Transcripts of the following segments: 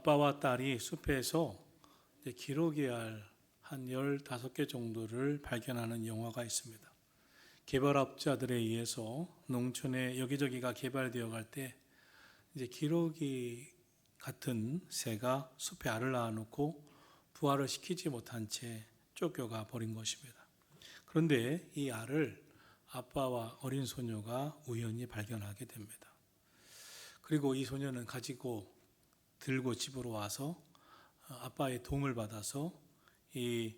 아빠와 딸이 숲에서 기러기알 한 15개 정도를 발견하는 영화가 있습니다. 개발업자들에 의해서 농촌에 여기저기가 개발되어 갈 때 기러기 같은 새가 숲에 알을 낳아놓고 부화를 시키지 못한 채 쫓겨가 버린 것입니다. 그런데 이 알을 아빠와 어린 소녀가 우연히 발견하게 됩니다. 그리고 이 소녀는 들고 집으로 와서 아빠의 도움을 받아서 이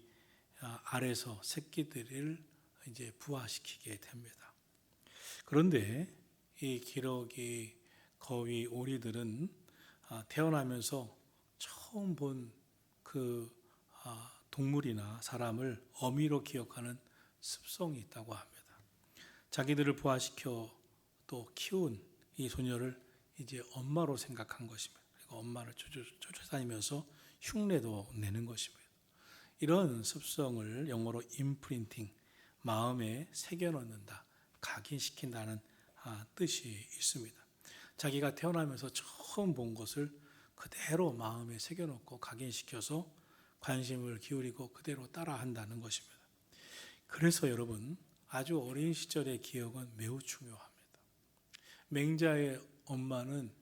알에서 새끼들을 부화시키게 됩니다. 그런데 이 기러기, 거위, 오리들은 태어나면서 처음 본 그 동물이나 사람을 어미로 기억하는 습성이 있다고 합니다. 자기들을 부화시켜 또 키운 이 소녀를 이제 엄마로 생각한 것입니다. 그리고 엄마를 쫓아다니면서 흉내도 내는 것입니다. 이런 습성을 영어로 임프린팅, 마음에 새겨넣는다, 각인시킨다는 뜻이 있습니다. 자기가 태어나면서 처음 본 것을 그대로 마음에 새겨놓고 각인시켜서 관심을 기울이고 그대로 따라한다는 것입니다. 그래서 여러분, 아주 어린 시절의 기억은 매우 중요합니다. 맹자의 엄마는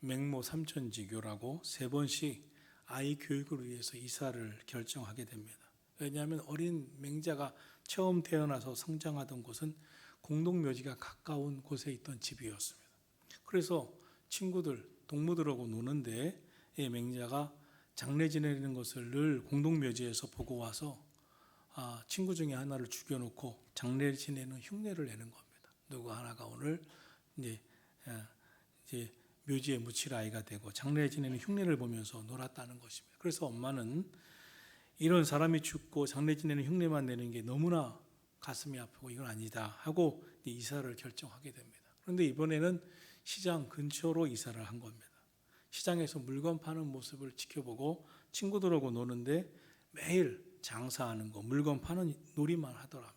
맹모 삼천지교라고 3번씩 아이 교육을 위해서 이사를 결정하게 됩니다. 왜냐하면 어린 맹자가 처음 태어나서 성장하던 곳은 공동묘지가 가까운 곳에 있던 집이었습니다. 그래서 친구들, 동무들하고 노는데 이 맹자가 장례 지내는 것을 늘 공동묘지에서 보고 와서 친구 중에 하나를 죽여놓고 장례 지내는 흉내를 내는 겁니다. 누구 하나가 오늘 이제 묘지에 묻힐 아이가 되고 장례 지내는 흉내를 보면서 놀았다는 것입니다. 그래서 엄마는 이런 사람이 죽고 장례 지내는 흉내만 내는 게 너무나 가슴이 아프고 이건 아니다 하고 이사를 결정하게 됩니다. 그런데 이번에는 시장 근처로 이사를 한 겁니다. 시장에서 물건 파는 모습을 지켜보고 친구들하고 노는데 매일 장사하는 거, 물건 파는 놀이만 하더랍니다.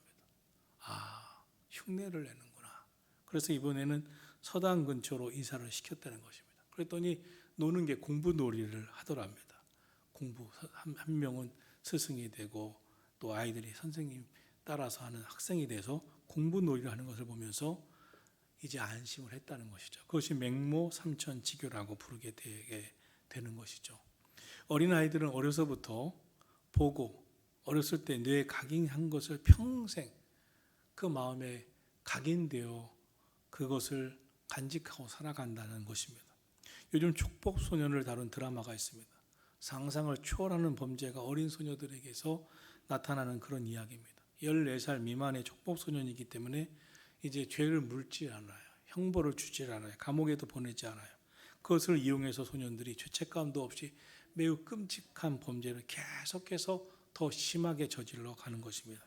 흉내를 내는구나. 그래서 이번에는 서당 근처로 이사를 시켰다는 것입니다. 그랬더니 노는 게 공부 놀이를 하더랍니다. 공부, 한 명은 스승이 되고 또 아이들이 선생님 따라서 하는 학생이 돼서 공부 놀이를 하는 것을 보면서 이제 안심을 했다는 것이죠. 그것이 맹모 삼천지교라고 부르게 되는 것이죠. 어린아이들은 어려서부터 보고 어렸을 때 뇌에 각인한 것을 평생 그 마음에 각인되어 그것을 간직하고 살아간다는 것입니다. 요즘 촉법소년을 다룬 드라마가 있습니다. 상상을 초월하는 범죄가 어린 소녀들에게서 나타나는 그런 이야기입니다. 14살 미만의 촉법소년이기 때문에 이제 죄를 물지 않아요. 형벌을 주지 않아요. 감옥에도 보내지 않아요. 그것을 이용해서 소년들이 죄책감도 없이 매우 끔찍한 범죄를 계속해서 더 심하게 저질러 가는 것입니다.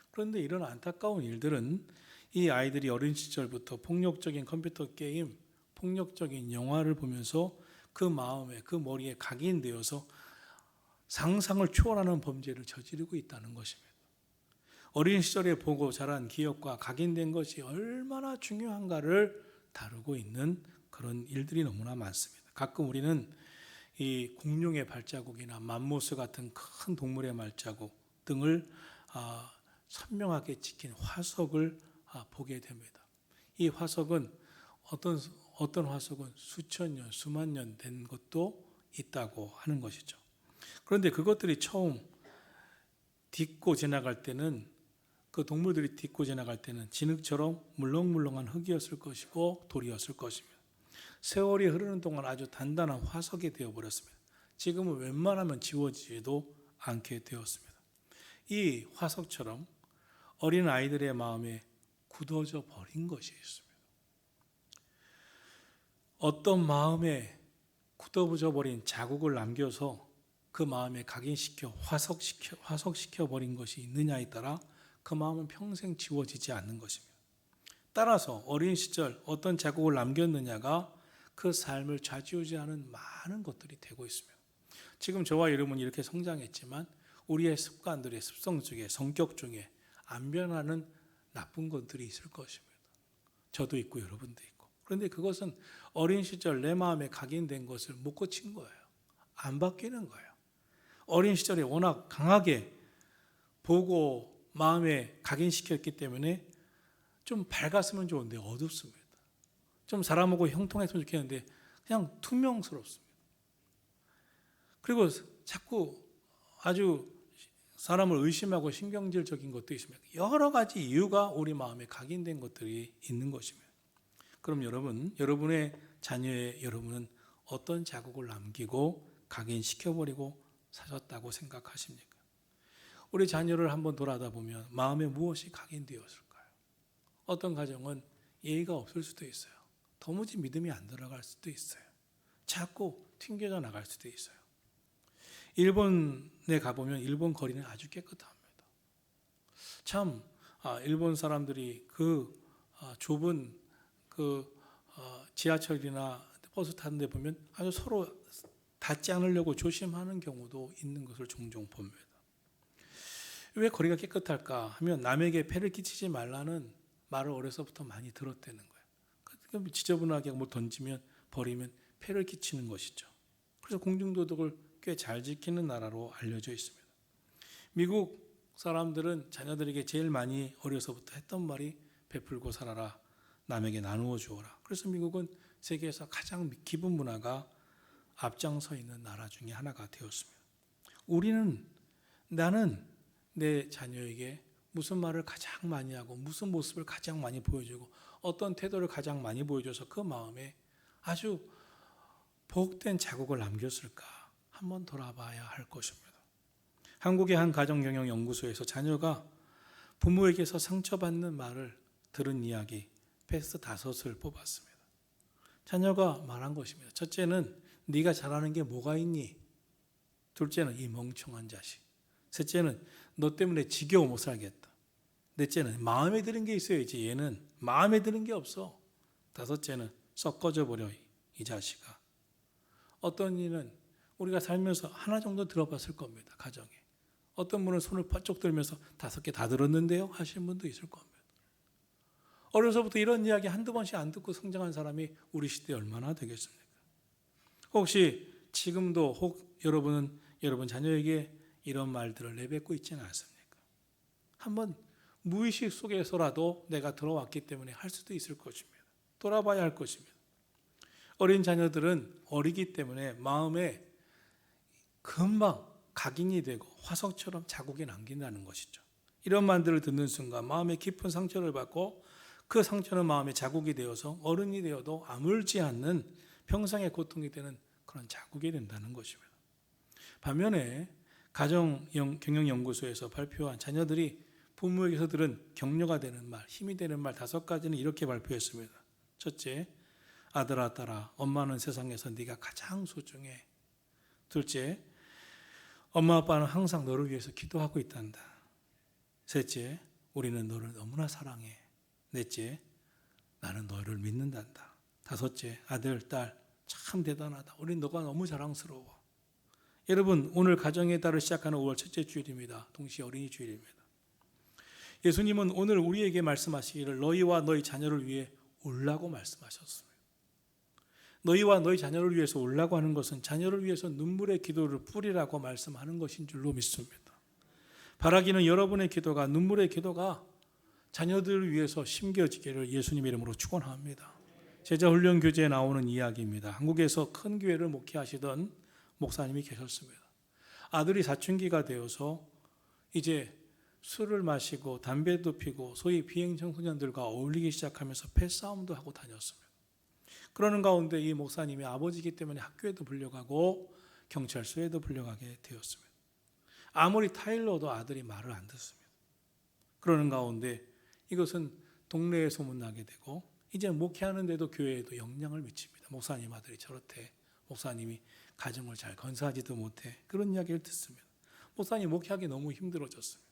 그런데 이런 안타까운 일들은 이 아이들이 어린 시절부터 폭력적인 컴퓨터 게임, 폭력적인 영화를 보면서 그 마음에, 그 머리에 각인되어서 상상을 초월하는 범죄를 저지르고 있다는 것입니다. 어린 시절에 보고 자란 기억과 각인된 것이 얼마나 중요한가를 다루고 있는 그런 일들이 너무나 많습니다. 가끔 우리는 이 공룡의 발자국이나 맘모스 같은 큰 동물의 발자국 등을 선명하게 찍힌 화석을 보게 됩니다. 이 화석은 어떤 화석은 수천 년, 수만 년 된 것도 있다고 하는 것이죠. 그런데 그것들이 처음 딛고 지나갈 때는 그 동물들이 딛고 지나갈 때는 진흙처럼 물렁물렁한 흙이었을 것이고 돌이었을 것입니다. 세월이 흐르는 동안 아주 단단한 화석이 되어버렸습니다. 지금은 웬만하면 지워지지도 않게 되었습니다. 이 화석처럼 어린 아이들의 마음에 굳어져 버린 것이 있습니다. 어떤 마음에 굳어져 버린 자국을 남겨서 그 마음에 각인시켜 화석시켜 버린 것이 있느냐에 따라 그 마음은 평생 지워지지 않는 것입니다. 따라서 어린 시절 어떤 자국을 남겼느냐가 그 삶을 좌지우지하는 많은 것들이 되고 있습니다. 지금 저와 여러분은 이렇게 성장했지만 우리의 습관들의 습성 중에, 성격 중에 안 변하는 나쁜 것들이 있을 것입니다. 저도 있고 여러분도 있고. 그런데 그것은 어린 시절 내 마음에 각인된 것을 못 고친 거예요. 안 바뀌는 거예요. 어린 시절에 워낙 강하게 보고 마음에 각인시켰기 때문에 좀 밝았으면 좋은데 어둡습니다. 좀 사람하고 형통했으면 좋겠는데 그냥 투명스럽습니다. 그리고 자꾸 아주 사람을 의심하고 신경질적인 것도 있습니다. 여러 가지 이유가 우리 마음에 각인된 것들이 있는 것입니다. 그럼 여러분의 자녀의 여러분은 어떤 자국을 남기고 각인시켜버리고 사셨다고 생각하십니까? 우리 자녀를 한번 돌아다 보면 마음에 무엇이 각인되었을까요? 어떤 가정은 예의가 없을 수도 있어요. 도무지 믿음이 안 들어갈 수도 있어요. 자꾸 튕겨져 나갈 수도 있어요. 일본에 가보면 일본 거리는 아주 깨끗합니다. 참 일본 사람들이 그 좁은 지하철이나 버스 타는 데 보면 아주 서로 닿지 않으려고 조심하는 경우도 있는 것을 종종 봅니다. 왜 거리가 깨끗할까 하면 남에게 폐를 끼치지 말라는 말을 어려서부터 많이 들었다는 거예요. 지저분하게 뭐 던지면 버리면 폐를 끼치는 것이죠. 그래서 공중도덕을 꽤 잘 지키는 나라로 알려져 있습니다. 미국 사람들은 자녀들에게 제일 많이 어려서부터 했던 말이 베풀고 살아라, 남에게 나누어 주어라. 그래서 미국은 세계에서 가장 기분 문화가 앞장서 있는 나라 중에 하나가 되었습니다. 나는 내 자녀에게 무슨 말을 가장 많이 하고 무슨 모습을 가장 많이 보여주고 어떤 태도를 가장 많이 보여줘서 그 마음에 아주 복된 자국을 남겼을까 한번 돌아봐야 할 것입니다. 한국의 한 가정경영연구소에서 자녀가 부모에게서 상처받는 말을 들은 이야기 베스트 5을 뽑았습니다. 자녀가 말한 것입니다. 첫째는 네가 잘하는 게 뭐가 있니? 둘째는 이 멍청한 자식. 셋째는 너 때문에 지겨워 못 살겠다. 넷째는 마음에 드는 게 있어야지 얘는 마음에 드는 게 없어. 다섯째는 썩 꺼져버려 이 자식아. 어떤 이는 우리가 살면서 하나 정도 들어봤을 겁니다. 가정에. 어떤 분은 손을 바짝 들면서 5개 다 들었는데요 하시는 분도 있을 겁니다. 어려서부터 이런 이야기 한두 번씩 안 듣고 성장한 사람이 우리 시대에 얼마나 되겠습니까? 혹시 지금도 여러분은 여러분 자녀에게 이런 말들을 내뱉고 있지는 않습니까? 한번 무의식 속에서라도 내가 들어왔기 때문에 할 수도 있을 것입니다. 돌아봐야 할 것입니다. 어린 자녀들은 어리기 때문에 마음에 금방 각인이 되고 화석처럼 자국이 남긴다는 것이죠. 이런 말들을 듣는 순간 마음에 깊은 상처를 받고 그 상처는 마음에 자국이 되어서 어른이 되어도 아물지 않는 평생의 고통이 되는 그런 자국이 된다는 것입니다. 반면에 가정경영연구소에서 발표한 자녀들이 부모에게서 들은 격려가 되는 말, 힘이 되는 말 5가지는 이렇게 발표했습니다. 첫째, 아들아 딸아, 엄마는 세상에서 네가 가장 소중해. 둘째, 엄마 아빠는 항상 너를 위해서 기도하고 있단다. 셋째, 우리는 너를 너무나 사랑해. 넷째, 나는 너를 믿는단다. 다섯째, 아들, 딸, 참 대단하다. 우린 너가 너무 자랑스러워. 여러분, 오늘 가정의 달을 시작하는 5월 첫째 주일입니다. 동시에 어린이 주일입니다. 예수님은 오늘 우리에게 말씀하시기를 너희와 너희 자녀를 위해 울라고 말씀하셨습니다. 너희와 너희 자녀를 위해서 울라고 하는 것은 자녀를 위해서 눈물의 기도를 뿌리라고 말씀하는 것인 줄로 믿습니다. 바라기는 여러분의 기도가 눈물의 기도가 자녀들을 위해서 심겨지기를 예수님 이름으로 축원합니다. 제자훈련 교재에 나오는 이야기입니다. 한국에서 큰 교회를 목회하시던 목사님이 계셨습니다. 아들이 사춘기가 되어서 이제 술을 마시고 담배도 피고 소위 비행 청소년들과 어울리기 시작하면서 패싸움도 하고 다녔습니다. 그러는 가운데 이 목사님이 아버지이기 때문에 학교에도 불려가고 경찰서에도 불려가게 되었습니다. 아무리 타일러도 아들이 말을 안 듣습니다. 그러는 가운데 이것은 동네에 소문나게 되고 이제 목회하는데도 교회에도 영향을 미칩니다. 목사님 아들이 저렇대. 목사님이 가정을 잘 건사하지도 못해. 그런 이야기를 듣습니다. 목사님 목회하기 너무 힘들어졌습니다.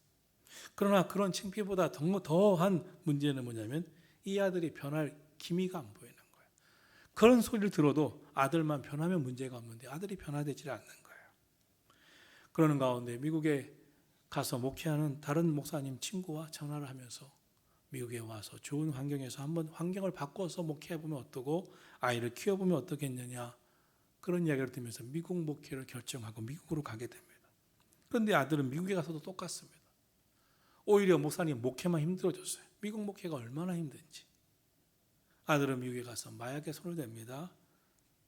그러나 그런 창피보다 더한 문제는 뭐냐면 이 아들이 변할 기미가 안 보이는 거예요. 그런 소리를 들어도 아들만 변하면 문제가 없는데 아들이 변화되지 않는 거예요. 그러는 가운데 미국에 가서 목회하는 다른 목사님 친구와 전화를 하면서 미국에 와서 좋은 환경에서 한번 환경을 바꿔서 목회해보면 어떠고 아이를 키워보면 어떻겠느냐 그런 이야기를 들으면서 미국 목회를 결정하고 미국으로 가게 됩니다. 그런데 아들은 미국에 가서도 똑같습니다. 오히려 목사님 목회만 힘들어졌어요. 미국 목회가 얼마나 힘든지. 아들은 미국에 가서 마약에 손을 댑니다.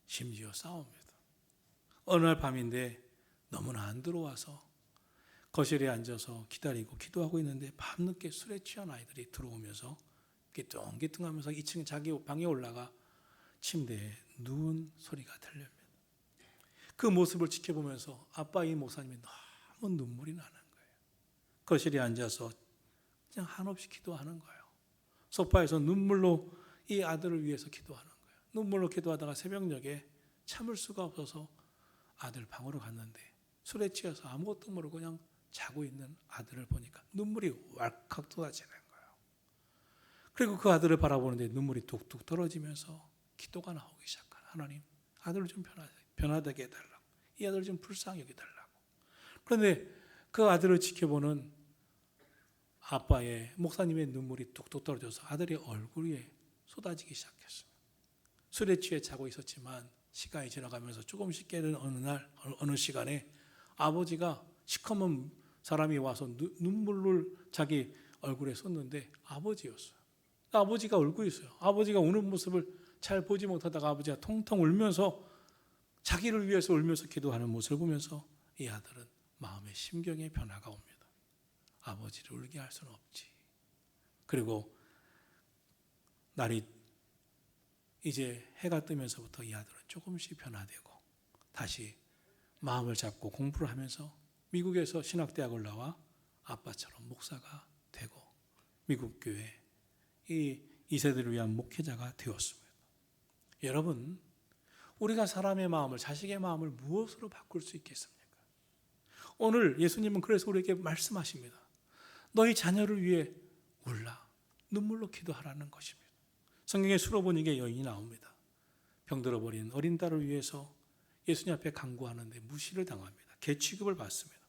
심지어 싸웁니다. 어느 날 밤인데 너무나 안 들어와서 거실에 앉아서 기다리고 기도하고 있는데 밤늦게 술에 취한 아이들이 들어오면서 기뚱기뚱하면서 2층 자기 방에 올라가 침대에 누운 소리가 들립니다. 그 모습을 지켜보면서 아빠 이 목사님이 너무 눈물이 나는 거예요. 거실에 앉아서 그냥 한없이 기도하는 거예요. 소파에서 눈물로 이 아들을 위해서 기도하는 거예요. 눈물로 기도하다가 새벽녘에 참을 수가 없어서 아들 방으로 갔는데 술에 취해서 아무것도 모르고 그냥 자고 있는 아들을 보니까 눈물이 왈칵 쏟아지는 거예요. 그리고 그 아들을 바라보는데 눈물이 뚝뚝 떨어지면서 기도가 나오기 시작한 하나님, 아들을 좀 변화되게 해달라고. 이 아들을 좀 불쌍히 여겨달라고. 그런데 그 아들을 지켜보는 아빠의 목사님의 눈물이 뚝뚝 떨어져서 아들의 얼굴 위에 쏟아지기 시작했어요. 술에 취해 자고 있었지만 시간이 지나가면서 조금씩 깨는 어느 시간에 아버지가 시커먼 사람이 와서 눈물을 자기 얼굴에 쏟는데 아버지였어요. 아버지가 울고 있어요. 아버지가 우는 모습을 잘 보지 못하다가 아버지가 통통 울면서 자기를 위해서 울면서 기도하는 모습을 보면서 이 아들은 마음의 심경의 변화가 옵니다. 아버지를 울게 할 수는 없지. 그리고 날이 이제 해가 뜨면서부터 이 아들은 조금씩 변화되고 다시 마음을 잡고 공부를 하면서 미국에서 신학대학을 나와 아빠처럼 목사가 되고 미국 교회 이 세대를 위한 목회자가 되었습니다. 여러분, 우리가 사람의 마음을, 자식의 마음을 무엇으로 바꿀 수 있겠습니까? 오늘 예수님은 그래서 우리에게 말씀하십니다. 너희 자녀를 위해 울라. 눈물로 기도하라는 것입니다. 성경에 수로보니게 여인이 나옵니다. 병들어버린 어린 딸을 위해서 예수님 앞에 간구하는데 무시를 당합니다. 개취급을 받습니다.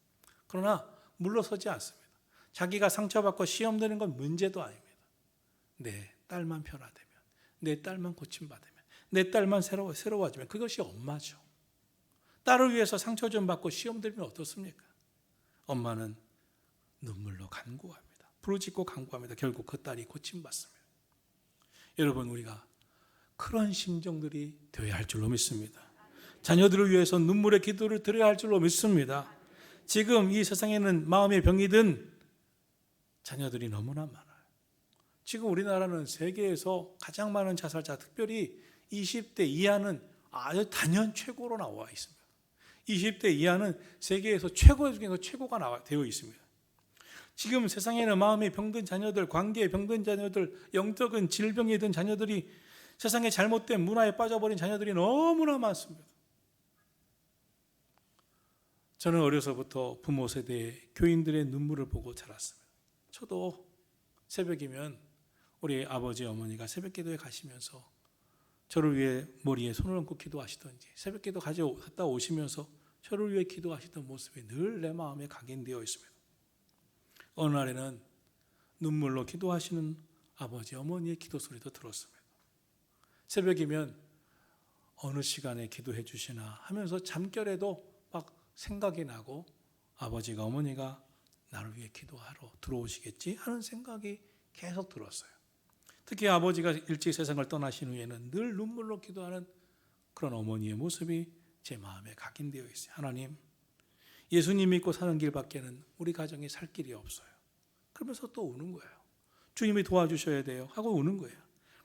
그러나 물러서지 않습니다. 자기가 상처받고 시험되는 건 문제도 아닙니다. 내 딸만 변화되면, 내 딸만 고침받으면, 내 딸만 새로워지면 그것이 엄마죠. 딸을 위해서 상처 좀 받고 시험 들면 어떻습니까? 엄마는 눈물로 간구합니다. 부르짖고 간구합니다. 결국 그 딸이 고침받습니다. 여러분, 우리가 그런 심정들이 되어야 할 줄로 믿습니다. 자녀들을 위해서 눈물의 기도를 드려야 할 줄로 믿습니다. 지금 이 세상에는 마음의 병이 든 자녀들이 너무나 많아요. 지금 우리나라는 세계에서 가장 많은 자살자, 특별히 20대 이하는 아주 단연 최고로 나와 있습니다. 20대 이하는 세계에서 최고 중에서 최고가 되어 있습니다. 지금 세상에는 마음에 병든 자녀들, 관계에 병든 자녀들, 영적인 질병이 든 자녀들이, 세상에 잘못된 문화에 빠져버린 자녀들이 너무나 많습니다. 저는 어려서부터 부모 세대의 교인들의 눈물을 보고 자랐습니다. 저도 새벽이면 우리 아버지 어머니가 새벽기도에 가시면서 저를 위해 머리에 손을 얹고 기도하시던지, 새벽기도 갔다 오시면서 저를 위해 기도하시던 모습이 늘 내 마음에 각인되어 있습니다. 어느 날에는 눈물로 기도하시는 아버지 어머니의 기도 소리도 들었습니다. 새벽이면 어느 시간에 기도해 주시나 하면서 잠결에도 막 생각이 나고, 아버지가 어머니가 나를 위해 기도하러 들어오시겠지 하는 생각이 계속 들었어요. 특히 아버지가 일찍 세상을 떠나신 후에는 늘 눈물로 기도하는 그런 어머니의 모습이 제 마음에 각인되어 있어요. 하나님, 예수님 믿고 사는 길밖에는 우리 가정에 살 길이 없어요. 그러면서 또 우는 거예요. 주님이 도와주셔야 돼요 하고 우는 거예요.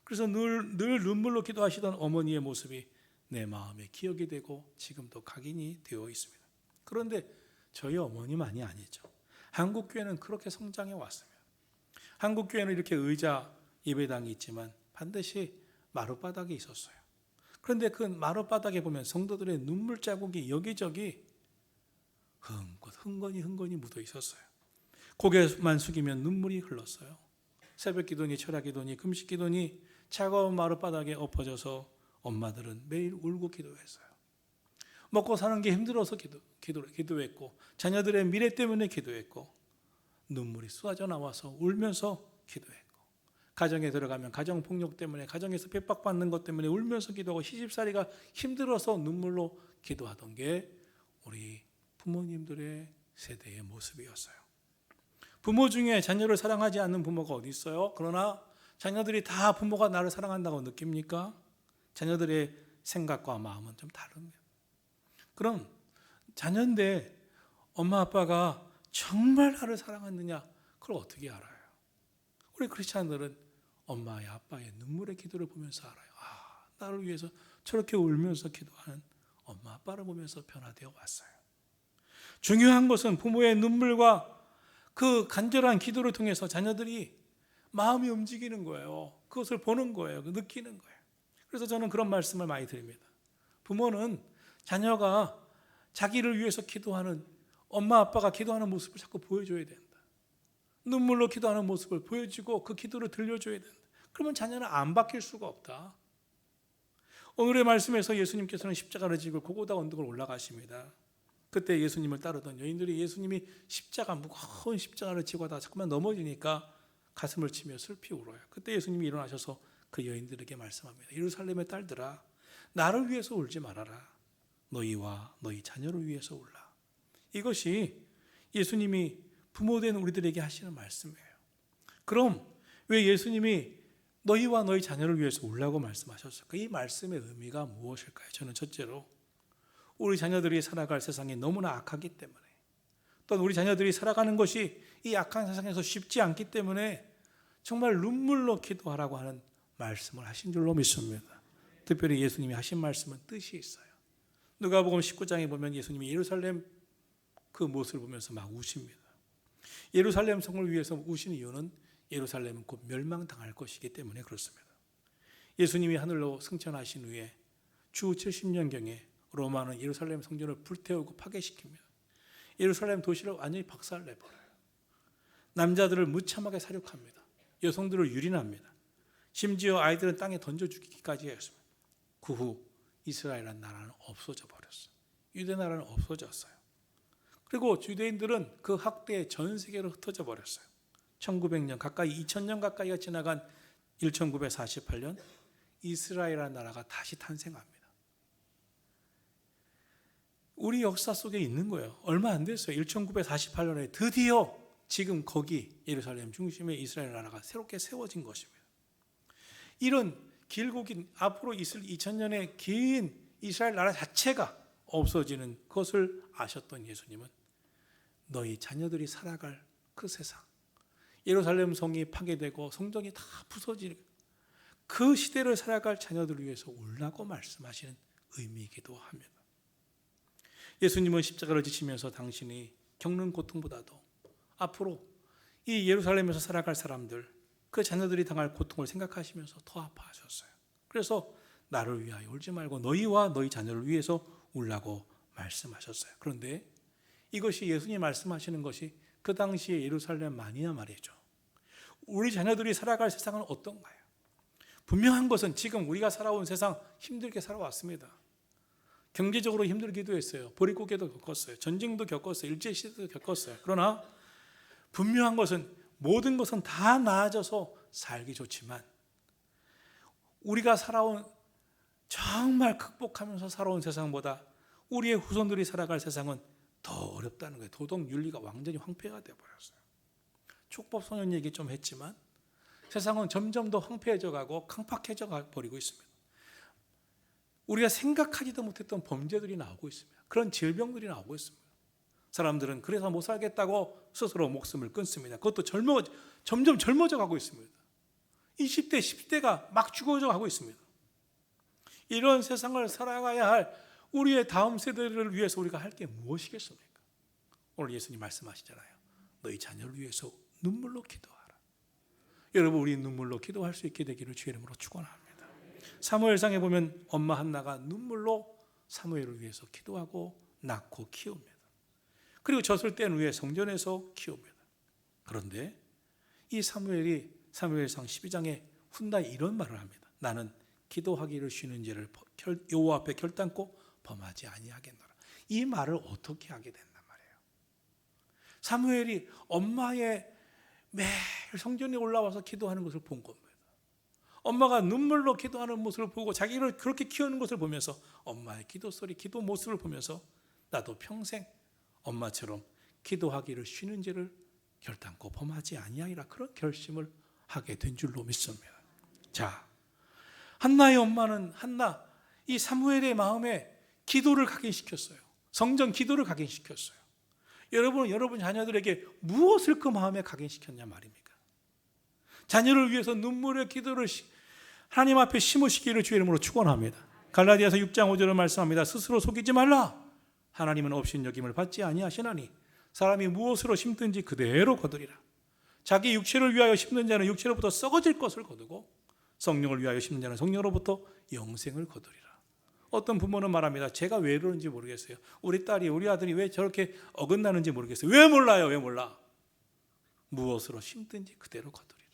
그래서 늘 눈물로 기도하시던 어머니의 모습이 내 마음에 기억이 되고 지금도 각인이 되어 있습니다. 그런데 저희 어머니만이 아니죠. 한국교회는 그렇게 성장해 왔습니다. 한국교회는 이렇게 의자, 예배당이 있지만 반드시 마룻바닥이 있었어요. 그런데 그 마룻바닥에 보면 성도들의 눈물 자국이 여기저기 흥건히 묻어 있었어요. 고개만 숙이면 눈물이 흘렀어요. 새벽 기도니 철야 기도니 금식 기도니 차가운 마룻바닥에 엎어져서 엄마들은 매일 울고 기도했어요. 먹고 사는 게 힘들어서 기도했고, 자녀들의 미래 때문에 기도했고, 눈물이 쏟아져 나와서 울면서 기도했고, 가정에 들어가면 가정폭력 때문에, 가정에서 핍박받는 것 때문에 울면서 기도하고 시집살이가 힘들어서 눈물로 기도하던 게 우리 부모님들의 세대의 모습이었어요. 부모 중에 자녀를 사랑하지 않는 부모가 어디 있어요? 그러나 자녀들이 다 부모가 나를 사랑한다고 느낍니까? 자녀들의 생각과 마음은 좀 다릅니다. 그럼 자녀인데 엄마 아빠가 정말 나를 사랑하느냐, 그걸 어떻게 알아요? 우리 크리스찬들은 엄마의 아빠의 눈물의 기도를 보면서 알아요. 나를 위해서 저렇게 울면서 기도하는 엄마 아빠를 보면서 변화되어 왔어요. 중요한 것은 부모의 눈물과 그 간절한 기도를 통해서 자녀들이 마음이 움직이는 거예요. 그것을 보는 거예요. 느끼는 거예요. 그래서 저는 그런 말씀을 많이 드립니다. 부모는 자녀가 자기를 위해서 기도하는, 엄마 아빠가 기도하는 모습을 자꾸 보여줘야 된다. 눈물로 기도하는 모습을 보여주고 그 기도를 들려줘야 된다. 그러면 자녀는 안 바뀔 수가 없다. 오늘의 말씀에서 예수님께서는 십자가를 지고 고고다 언덕을 올라가십니다. 그때 예수님을 따르던 여인들이 예수님이 십자가, 무거운 십자가를 지고 하다가 자꾸만 넘어지니까 가슴을 치며 슬피 울어요. 그때 예수님이 일어나셔서 그 여인들에게 말씀합니다. 예루살렘의 딸들아, 나를 위해서 울지 말아라. 너희와 너희 자녀를 위해서 울라. 이것이 예수님이 부모된 우리들에게 하시는 말씀이에요. 그럼 왜 예수님이 너희와 너희 자녀를 위해서 울라고 말씀하셨을까? 이 말씀의 의미가 무엇일까요? 저는 첫째로 우리 자녀들이 살아갈 세상이 너무나 악하기 때문에, 또는 우리 자녀들이 살아가는 것이 이 악한 세상에서 쉽지 않기 때문에 정말 눈물로 기도하라고 하는 말씀을 하신 줄로 믿습니다. 특별히 예수님이 하신 말씀은 뜻이 있어요. 누가복음 19장에 보면 예수님이 예루살렘 그 모습을 보면서 막 우십니다. 예루살렘 성을 위해서 우신 이유는 예루살렘은 곧 멸망당할 것이기 때문에 그렇습니다. 예수님이 하늘로 승천하신 후에 주 70년경에 로마는 예루살렘 성전을 불태우고 파괴시킵니다. 예루살렘 도시를 완전히 박살내버려요. 남자들을 무참하게 사륙합니다. 여성들을 유린합니다. 심지어 아이들은 땅에 던져 죽이기까지 했습니다. 그 후 이스라엘이라는 나라는 없어져 버렸어요. 유대 나라는 없어졌어요. 그리고 유대인들은 그 학대에 전 세계로 흩어져 버렸어요. 1900년 가까이, 2000년 가까이가 지나간 1948년 이스라엘이라는 나라가 다시 탄생합니다. 우리 역사 속에 있는 거예요. 얼마 안 됐어요. 1948년에 드디어 지금 거기 예루살렘 중심에 이스라엘 나라가 새롭게 세워진 것입니다. 이런 길고 긴, 앞으로 있을 2000년의 긴 이스라엘 나라 자체가 없어지는 것을 아셨던 예수님은 너희 자녀들이 살아갈 그 세상, 예루살렘 성이 파괴되고 성전이 다 부서지는 그 시대를 살아갈 자녀들을 위해서 울라고 말씀하시는 의미이기도 합니다. 예수님은 십자가를 지시면서 당신이 겪는 고통보다도 앞으로 이 예루살렘에서 살아갈 사람들, 그 자녀들이 당할 고통을 생각하시면서 더 아파하셨어요. 그래서 나를 위하여 울지 말고 너희와 너희 자녀를 위해서 울라고 말씀하셨어요. 그런데 이것이 예수님이 말씀하시는 것이 그 당시의 예루살렘만이냐 말이죠. 우리 자녀들이 살아갈 세상은 어떤가요? 분명한 것은 지금 우리가 살아온 세상 힘들게 살아왔습니다. 경제적으로 힘들기도 했어요. 보릿고개도 겪었어요. 전쟁도 겪었어요. 일제시대도 겪었어요. 그러나 분명한 것은 모든 것은 다 나아져서 살기 좋지만 우리가 살아온, 정말 극복하면서 살아온 세상보다 우리의 후손들이 살아갈 세상은 더 어렵다는 거예요. 도덕 윤리가 완전히 황폐가 되어버렸어요. 촉법소년 얘기 좀 했지만 세상은 점점 더 황폐해져 가고 강팍해져 버리고 있습니다. 우리가 생각하지도 못했던 범죄들이 나오고 있습니다. 그런 질병들이 나오고 있습니다. 사람들은 그래서 못 살겠다고 스스로 목숨을 끊습니다. 그것도 점점 젊어져 가고 있습니다. 20대, 10대가 막 죽어져 가고 있습니다. 이런 세상을 살아가야 할 우리의 다음 세대를 위해서 우리가 할 게 무엇이겠습니까? 오늘 예수님 말씀하시잖아요. 너희 자녀를 위해서 눈물로 기도하라. 여러분, 우리 눈물로 기도할 수 있게 되기를 주의 이름으로 축원합니다. 사무엘상에 보면 엄마 한나가 눈물로 사무엘을 위해서 기도하고 낳고 키웁니다. 그리고 젖을 뗀 후에 성전에서 키웁니다. 그런데 이 사무엘이 사무엘상 12장에 훗날 이런 말을 합니다. 나는 기도하기를 쉬는 죄를 여호와 앞에 결단코 범하지 아니하겠노라. 이 말을 어떻게 하게 됐단 말이에요. 사무엘이 엄마의 매일 성전에 올라와서 기도하는 것을 본 겁니다. 엄마가 눈물로 기도하는 모습을 보고 자기를 그렇게 키우는 것을 보면서 엄마의 기도 소리, 기도 모습을 보면서 나도 평생 엄마처럼 기도하기를 쉬는지를 결단코 범하지 아니하리라, 그런 결심을 하게 된 줄로 믿습니다. 자, 한나의 엄마는 이 사무엘의 마음에 기도를 각인시켰어요. 성전 기도를 각인시켰어요. 여러분 자녀들에게 무엇을 그 마음에 각인시켰냐 말입니까? 자녀를 위해서 눈물의 기도를 하나님 앞에 심으시기를 주의 이름으로 축원합니다. 갈라디아서 6장 5절을 말씀합니다. 스스로 속이지 말라. 하나님은 업신여김을 받지 아니하시나니 사람이 무엇으로 심든지 그대로 거두리라. 자기 육체를 위하여 심는 자는 육체로부터 썩어질 것을 거두고 성령을 위하여 심는 자는 성령으로부터 영생을 거두리라. 어떤 부모는 말합니다. 제가 왜 그러는지 모르겠어요. 우리 딸이, 우리 아들이 왜 저렇게 어긋나는지 모르겠어요. 왜 몰라요? 왜 몰라? 무엇으로 심든지 그대로 거두리라.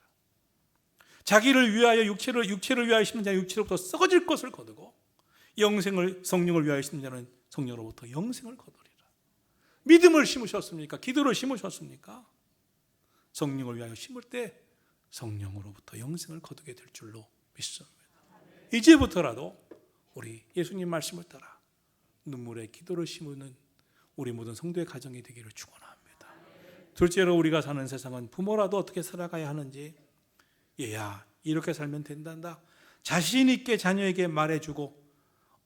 자기를 위하여 육체를 위하여 심는 자는 육체로부터 썩어질 것을 거두고 성령을 위하여 심는 자는 성령으로부터 영생을 거두리라. 믿음을 심으셨습니까? 기도를 심으셨습니까? 성령을 위하여 심을 때 성령으로부터 영생을 거두게 될 줄로 믿습니다. 이제부터라도 우리 예수님 말씀을 따라 눈물의 기도를 심는 우리 모든 성도의 가정이 되기를 축원합니다. 둘째로, 우리가 사는 세상은 부모라도 어떻게 살아가야 하는지, 얘야 이렇게 살면 된단다, 자신 있게 자녀에게 말해주고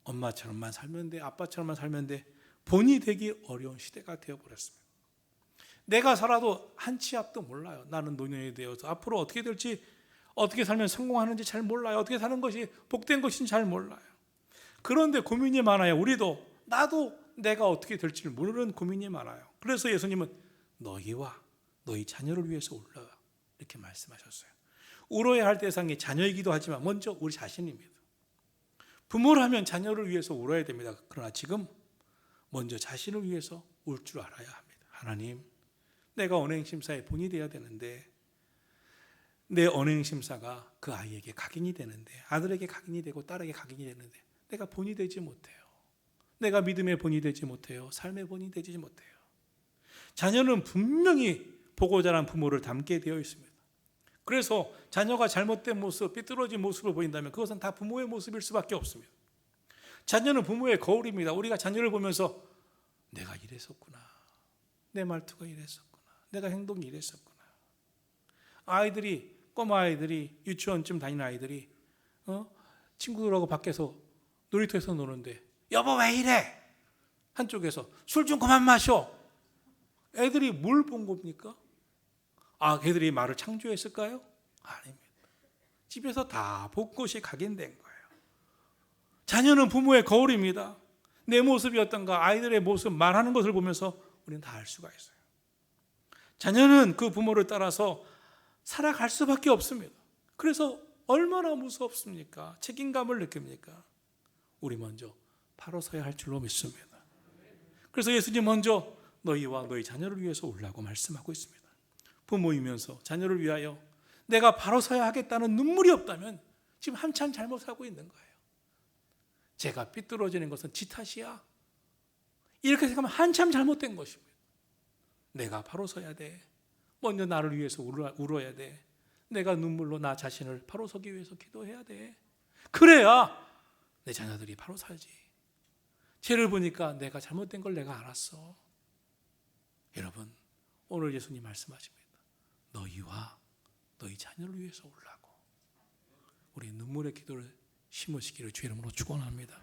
엄마처럼만 살면 돼, 아빠처럼만 살면 돼, 본이 되기 어려운 시대가 되어버렸습니다. 내가 살아도 한 치 앞도 몰라요. 나는 노년이 되어서 앞으로 어떻게 될지, 어떻게 살면 성공하는지 잘 몰라요. 어떻게 사는 것이 복된 것인지 잘 몰라요. 그런데 고민이 많아요. 나도 내가 어떻게 될지 모르는 고민이 많아요. 그래서 예수님은 너희와 너희 자녀를 위해서 울라, 이렇게 말씀하셨어요. 울어야 할 대상이 자녀이기도 하지만 먼저 우리 자신입니다. 부모라면 자녀를 위해서 울어야 됩니다. 그러나 지금 먼저 자신을 위해서 울 줄 알아야 합니다. 하나님, 내가 언행심사의 본이 되어야 되는데, 내 언행심사가 그 아이에게 각인이 되는데, 아들에게 각인이 되고 딸에게 각인이 되는데 내가 본이 되지 못해요. 내가 믿음의 본이 되지 못해요. 삶의 본이 되지 못해요. 자녀는 분명히 보고 자란 부모를 닮게 되어 있습니다. 그래서 자녀가 잘못된 모습, 삐뚤어진 모습을 보인다면 그것은 다 부모의 모습일 수밖에 없습니다. 자녀는 부모의 거울입니다. 우리가 자녀를 보면서 내가 이랬었구나, 내 말투가 이랬었구나, 내가 행동이 이랬었구나. 꼬마 아이들이, 유치원쯤 다니는 아이들이 친구들하고 밖에서 놀이터에서 노는데 여보 왜 이래? 한쪽에서 술 좀 그만 마셔. 애들이 뭘 본 겁니까? 걔들이 말을 창조했을까요? 아닙니다. 집에서 다 본 것이 각인된 거예요. 자녀는 부모의 거울입니다. 내 모습이 어떤가, 아이들의 모습, 말하는 것을 보면서 우리는 다 알 수가 있어요. 자녀는 그 부모를 따라서 살아갈 수밖에 없습니다. 그래서 얼마나 무섭습니까? 책임감을 느낍니까? 우리 먼저 바로 서야 할 줄로 믿습니다. 그래서 예수님 먼저 너희와 너희 자녀를 위해서 울라고 말씀하고 있습니다. 부모이면서 자녀를 위하여 내가 바로 서야 하겠다는 눈물이 없다면 지금 한참 잘못 살고 있는 거예요. 제가 삐뚤어지는 것은 지 탓이야, 이렇게 생각하면 한참 잘못된 것입니다. 내가 바로 서야 돼. 먼저 나를 위해서 울어야 돼. 내가 눈물로 나 자신을 바로 서기 위해서 기도해야 돼. 그래야 내 자녀들이 바로 살지. 쟤를 보니까 내가 잘못된 걸 내가 알았어. 여러분, 오늘 예수님 말씀하십니다. 너희와 너희 자녀를 위해서 울라고. 우리 눈물의 기도를 심으시기를 주의 이름으로 축원합니다.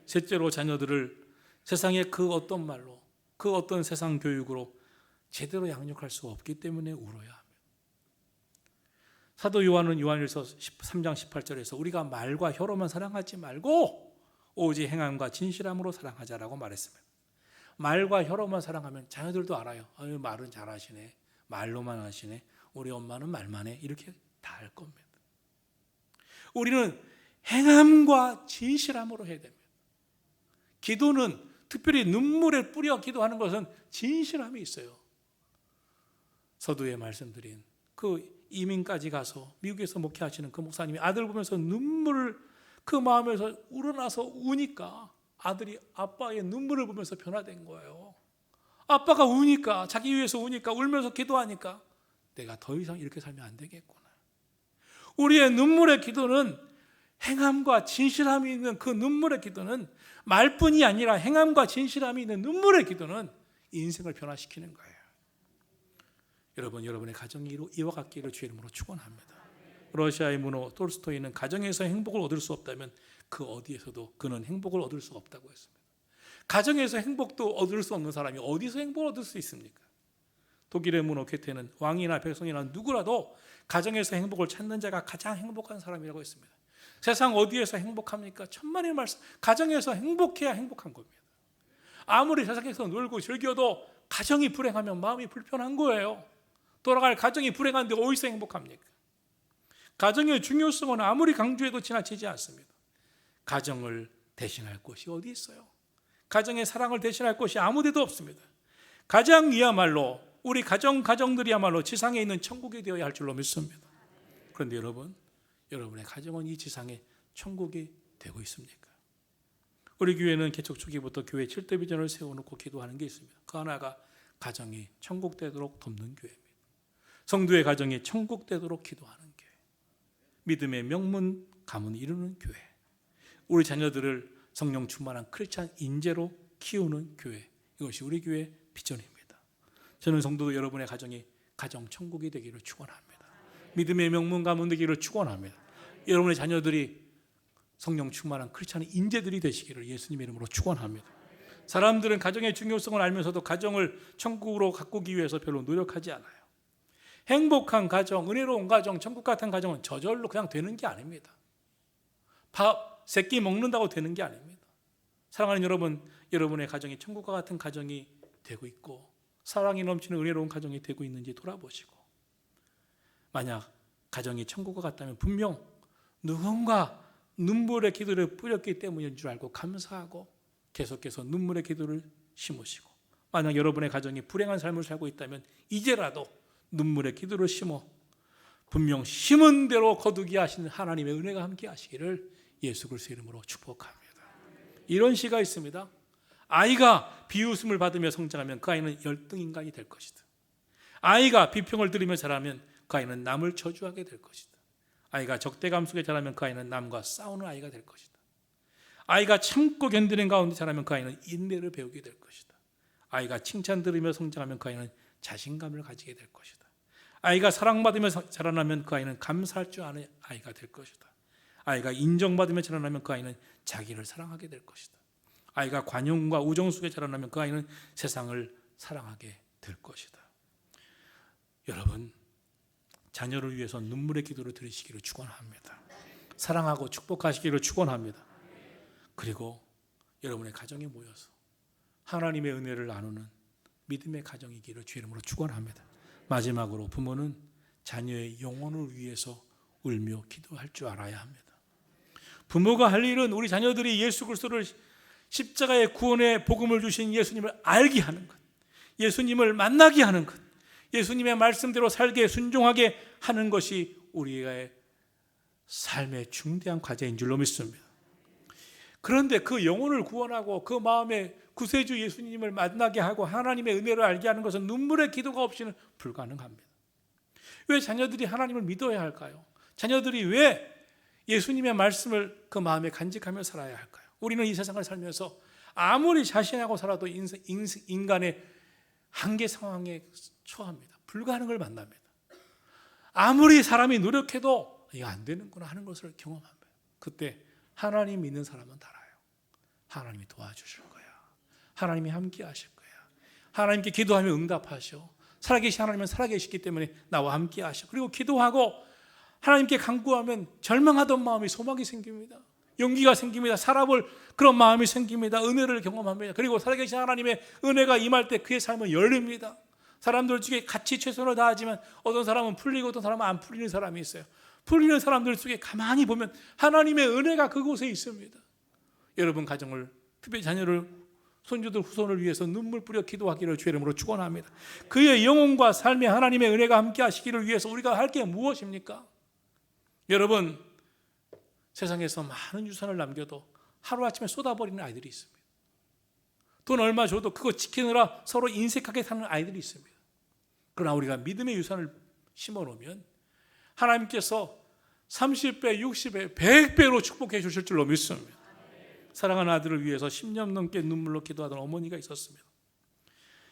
셋째로, 자녀들을 세상의 그 어떤 말로, 그 어떤 세상 교육으로 제대로 양육할 수 없기 때문에 울어야 합니다. 사도 요한은 요한일서 3장 18절에서 우리가 말과 혀로만 사랑하지 말고 오직 행함과 진실함으로 사랑하자라고 말했습니다. 말과 혀로만 사랑하면 자녀들도 알아요. 말은 잘하시네, 말로만 하시네, 우리 엄마는 말만 해, 이렇게 다 알 겁니다. 우리는 행함과 진실함으로 해야 됩니다. 기도는, 특별히 눈물에 뿌려 기도하는 것은 진실함이 있어요. 서두에 말씀드린 그 이민까지 가서 미국에서 목회하시는 그 목사님이 아들 보면서 눈물을 그 마음에서 우러나서 우니까 아들이 아빠의 눈물을 보면서 변화된 거예요. 아빠가 우니까, 자기 위해서 우니까, 울면서 기도하니까 내가 더 이상 이렇게 살면 안 되겠구나. 우리의 눈물의 기도는 행함과 진실함이 있는 그 눈물의 기도는 말뿐이 아니라 행함과 진실함이 있는 눈물의 기도는 인생을 변화시키는 거예요. 여러분, 여러분의 가정이 이와 같기를 주의 이름으로 축원합니다. 러시아의 문호 톨스토이는 가정에서 행복을 얻을 수 없다면 그 어디에서도 그는 행복을 얻을 수 없다고 했습니다. 가정에서 행복도 얻을 수 없는 사람이 어디서 행복을 얻을 수 있습니까? 독일의 문호 괴테는 왕이나 백성이나 누구라도 가정에서 행복을 찾는 자가 가장 행복한 사람이라고 했습니다. 세상 어디에서 행복합니까? 천만의 말씀, 가정에서 행복해야 행복한 겁니다. 아무리 세상에서 놀고 즐겨도 가정이 불행하면 마음이 불편한 거예요. 돌아갈 가정이 불행한데 어디서 행복합니까? 가정의 중요성은 아무리 강조해도 지나치지 않습니다. 가정을 대신할 곳이 어디 있어요? 가정의 사랑을 대신할 곳이 아무 데도 없습니다. 가정이야말로 우리 가정들이야말로 지상에 있는 천국이 되어야 할 줄로 믿습니다. 그런데 여러분의 가정은 이 지상의 천국이 되고 있습니까? 우리 교회는 개척 초기부터 교회 7대 비전을 세워놓고 기도하는 게 있습니다. 그 하나가 가정이 천국 되도록 돕는 교회입니다. 성도의 가정이 천국 되도록 기도하는 교회, 믿음의 명문 가문 이루는 교회, 우리 자녀들을 성령 충만한 크리스찬 인재로 키우는 교회, 이것이 우리 교회의 비전입니다. 저는 성도 여러분의 가정이 가정 천국이 되기를 축원합니다. 믿음의 명문 가문 되기를 축원합니다. 여러분의 자녀들이 성령 충만한 크리스찬 인재들이 되시기를 예수님의 이름으로 축원합니다. 사람들은 가정의 중요성을 알면서도 가정을 천국으로 가꾸기 위해서 별로 노력하지 않아요. 행복한 가정, 은혜로운 가정, 천국 같은 가정은 저절로 그냥 되는 게 아닙니다. 밥 세 끼 먹는다고 되는 게 아닙니다. 사랑하는 여러분, 여러분의 가정이 천국과 같은 가정이 되고 있고 사랑이 넘치는 은혜로운 가정이 되고 있는지 돌아보시고, 만약 가정이 천국과 같다면 분명 누군가 눈물의 기도를 뿌렸기 때문인 줄 알고 감사하고 계속해서 눈물의 기도를 심으시고, 만약 여러분의 가정이 불행한 삶을 살고 있다면 이제라도 눈물의 기도를 심어 분명 심은 대로 거두게 하시는 하나님의 은혜가 함께 하시기를 예수 그리스도의 이름으로 축복합니다. 이런 시가 있습니다. 아이가 비웃음을 받으며 성장하면 그 아이는 열등 인간이 될 것이다. 아이가 비평을 들으며 자라면 그 아이는 남을 저주하게 될 것이다. 아이가 적대감 속에 자라면 그 아이는 남과 싸우는 아이가 될 것이다. 아이가 참고 견디는 가운데 자라면 그 아이는 인내를 배우게 될 것이다. 아이가 칭찬 들으며 성장하면 그 아이는 자신감을 가지게 될 것이다. 아이가 사랑받으며 자라나면 그 아이는 감사할 줄 아는 아이가 될 것이다. 아이가 인정받으며 자라나면 그 아이는 자기를 사랑하게 될 것이다. 아이가 관용과 우정 속에 자라나면 그 아이는 세상을 사랑하게 될 것이다. 여러분, 자녀를 위해서 눈물의 기도를 드리시기를 축원합니다. 사랑하고 축복하시기를 축원합니다. 그리고 여러분의 가정에 모여서 하나님의 은혜를 나누는 믿음의 가정이기를 주의 이름으로 축원합니다. 마지막으로 부모는 자녀의 영혼을 위해서 울며 기도할 줄 알아야 합니다. 부모가 할 일은 우리 자녀들이 예수 그리스도를 십자가의 구원의 복음을 주신 예수님을 알게 하는 것, 예수님을 만나게 하는 것, 예수님의 말씀대로 살게 순종하게 하는 것이 우리의 삶의 중대한 과제인 줄로 믿습니다. 그런데 그 영혼을 구원하고 그 마음에 구세주 예수님을 만나게 하고 하나님의 은혜를 알게 하는 것은 눈물의 기도가 없이는 불가능합니다. 왜 자녀들이 하나님을 믿어야 할까요? 자녀들이 왜 예수님의 말씀을 그 마음에 간직하며 살아야 할까요? 우리는 이 세상을 살면서 아무리 자신하고 살아도 인간의 한계 상황에 처합니다. 불가능을 만납니다. 아무리 사람이 노력해도 이거 안 되는구나 하는 것을 경험합니다. 그때 하나님 믿는 사람은 알아요. 하나님이 도와주실 거야. 하나님이 함께 하실 거야. 하나님께 기도하면 응답하셔. 살아계신 하나님은 살아계시기 때문에 나와 함께 하셔. 그리고 기도하고 하나님께 간구하면 절망하던 마음이 소망이 생깁니다. 용기가 생깁니다. 살아볼 그런 마음이 생깁니다. 은혜를 경험합니다. 그리고 살아계신 하나님의 은혜가 임할 때 그의 삶은 열립니다. 사람들 중에 같이 최선을 다하지만 어떤 사람은 풀리고 어떤 사람은 안 풀리는 사람이 있어요. 풀리는 사람들 속에 가만히 보면 하나님의 은혜가 그곳에 있습니다. 여러분 가정을, 특별히 자녀를, 손주들, 후손을 위해서 눈물 뿌려 기도하기를 주의 이름으로 축원합니다. 그의 영혼과 삶에 하나님의 은혜가 함께 하시기를 위해서 우리가 할 게 무엇입니까? 여러분, 세상에서 많은 유산을 남겨도 하루아침에 쏟아버리는 아이들이 있습니다. 돈 얼마 줘도 그거 지키느라 서로 인색하게 사는 아이들이 있습니다. 그러나 우리가 믿음의 유산을 심어놓으면 하나님께서 30배, 60배, 100배로 축복해 주실 줄로 믿습니다. 사랑하는 아들을 위해서 10년 넘게 눈물로 기도하던 어머니가 있었습니다.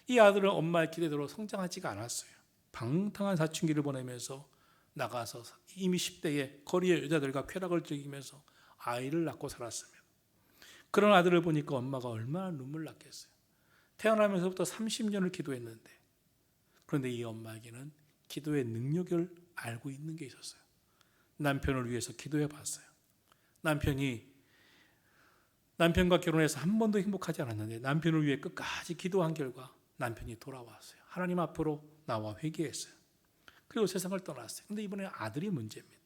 이 아들은 엄마의 기대대로 성장하지가 않았어요. 방탕한 사춘기를 보내면서 나가서 이미 10대에 거리의 여자들과 쾌락을 즐기면서 아이를 낳고 살았습니다. 그런 아들을 보니까 엄마가 얼마나 눈물 났겠어요. 태어나면서부터 30년을 기도했는데, 그런데 이 엄마에게는 기도의 능력을 알고 있는 게 있었어요. 남편을 위해서 기도해 봤어요. 남편과 결혼해서 한 번도 행복하지 않았는데 남편을 위해 끝까지 기도한 결과 남편이 돌아왔어요. 하나님 앞으로 나와 회개했어요. 그리고 세상을 떠났어요. 그런데 이번에 아들이 문제입니다.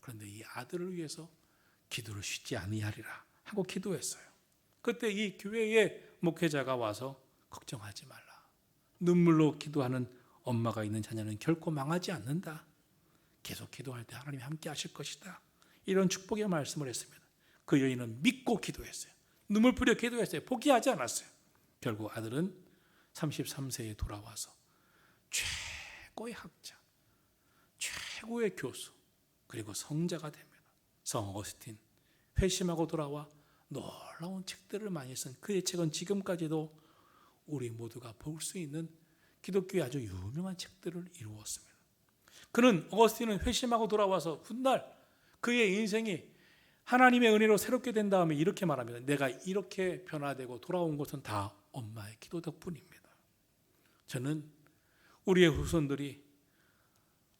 그런데 이 아들을 위해서 기도를 쉬지 아니하리라 하고 기도했어요. 그때 이 교회의 목회자가 와서 걱정하지 말라. 눈물로 기도하는 엄마가 있는 자녀는 결코 망하지 않는다. 계속 기도할 때 하나님이 함께 하실 것이다. 이런 축복의 말씀을 했습니다. 그 여인은 믿고 기도했어요. 눈물 뿌려 기도했어요. 포기하지 않았어요. 결국 아들은 33세에 돌아와서 최고의 학자, 최고의 교수, 그리고 성자가 됩니다. 성 어거스틴 회심하고 돌아와 놀라운 책들을 많이 쓴 그의 책은 지금까지도 우리 모두가 볼 수 있는 기독교의 아주 유명한 책들을 이루었습니다. 그는 어거스틴은 회심하고 돌아와서 훗날 그의 인생이 하나님의 은혜로 새롭게 된 다음에 이렇게 말합니다. 내가 이렇게 변화되고 돌아온 것은 다 엄마의 기도 덕분입니다. 저는 우리의 후손들이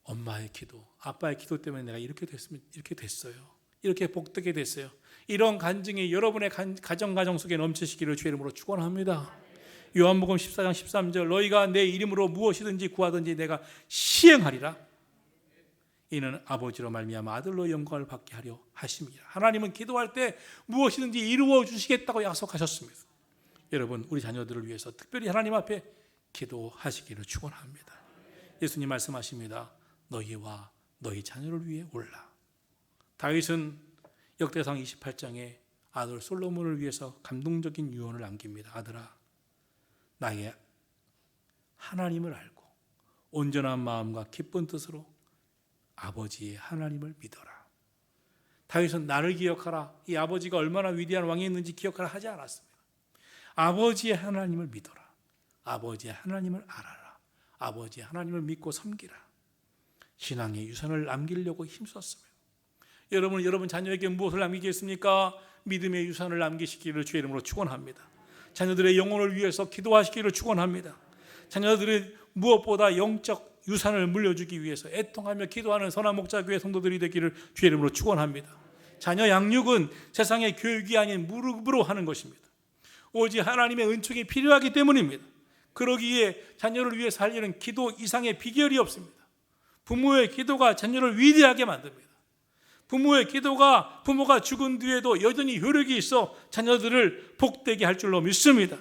엄마의 기도, 아빠의 기도 때문에 내가 이렇게 됐으면 이렇게 됐어요. 이렇게 복되게 됐어요. 이런 간증이 여러분의 가정 속에 넘치시기를 주의 이름으로 축원합니다. 요한복음 14장 13절 너희가 내 이름으로 무엇이든지 구하든지 내가 시행하리라. 이는 아버지로 말미암아 아들로 영광을 받게 하려 하심이라. 하나님은 기도할 때 무엇이든지 이루어 주시겠다고 약속하셨습니다. 여러분, 우리 자녀들을 위해서 특별히 하나님 앞에 기도하시기를 축원합니다. 예수님 말씀하십니다. 너희와 너희 자녀를 위해 올라. 다윗은 역대상 28장에 아들 솔로몬을 위해서 감동적인 유언을 남깁니다. 아들아, 나의 하나님을 알고 온전한 마음과 기쁜 뜻으로 아버지의 하나님을 믿어라. 다윗은 나를 기억하라. 이 아버지가 얼마나 위대한 왕이었는지 기억하라 하지 않았습니다. 아버지의 하나님을 믿어라. 아버지의 하나님을 알아라. 아버지의 하나님을 믿고 섬기라. 신앙의 유산을 남기려고 힘썼습니다. 여러분 자녀에게 무엇을 남기겠습니까? 믿음의 유산을 남기시기를 주의 이름으로 축원합니다. 자녀들의 영혼을 위해서 기도하시기를 축원합니다. 자녀들의 무엇보다 영적 유산을 물려주기 위해서 애통하며 기도하는 선한 목자교회 성도들이 되기를 주의 이름으로 축원합니다. 자녀 양육은 세상의 교육이 아닌 무릎으로 하는 것입니다. 오직 하나님의 은총이 필요하기 때문입니다. 그러기에 자녀를 위해 살리는 기도 이상의 비결이 없습니다. 부모의 기도가 자녀를 위대하게 만듭니다. 부모의 기도가 부모가 죽은 뒤에도 여전히 효력이 있어 자녀들을 복되게 할 줄로 믿습니다.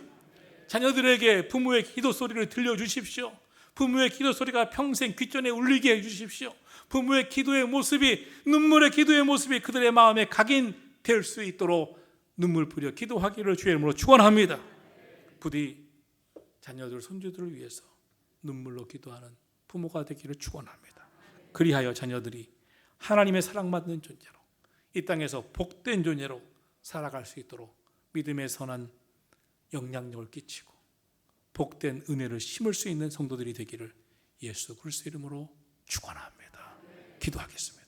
자녀들에게 부모의 기도 소리를 들려주십시오. 부모의 기도 소리가 평생 귓전에 울리게 해주십시오. 부모의 기도의 모습이, 눈물의 기도의 모습이 그들의 마음에 각인될 수 있도록 눈물 뿌려 기도하기를 주의 이름으로 축원합니다. 부디 자녀들, 손주들을 위해서 눈물로 기도하는 부모가 되기를 축원합니다. 그리하여 자녀들이 하나님의 사랑받는 존재로, 이 땅에서 복된 존재로 살아갈 수 있도록 믿음의 선한 영향력을 끼치고 복된 은혜를 심을 수 있는 성도들이 되기를 예수 그리스도 이름으로 축원합니다. 기도하겠습니다.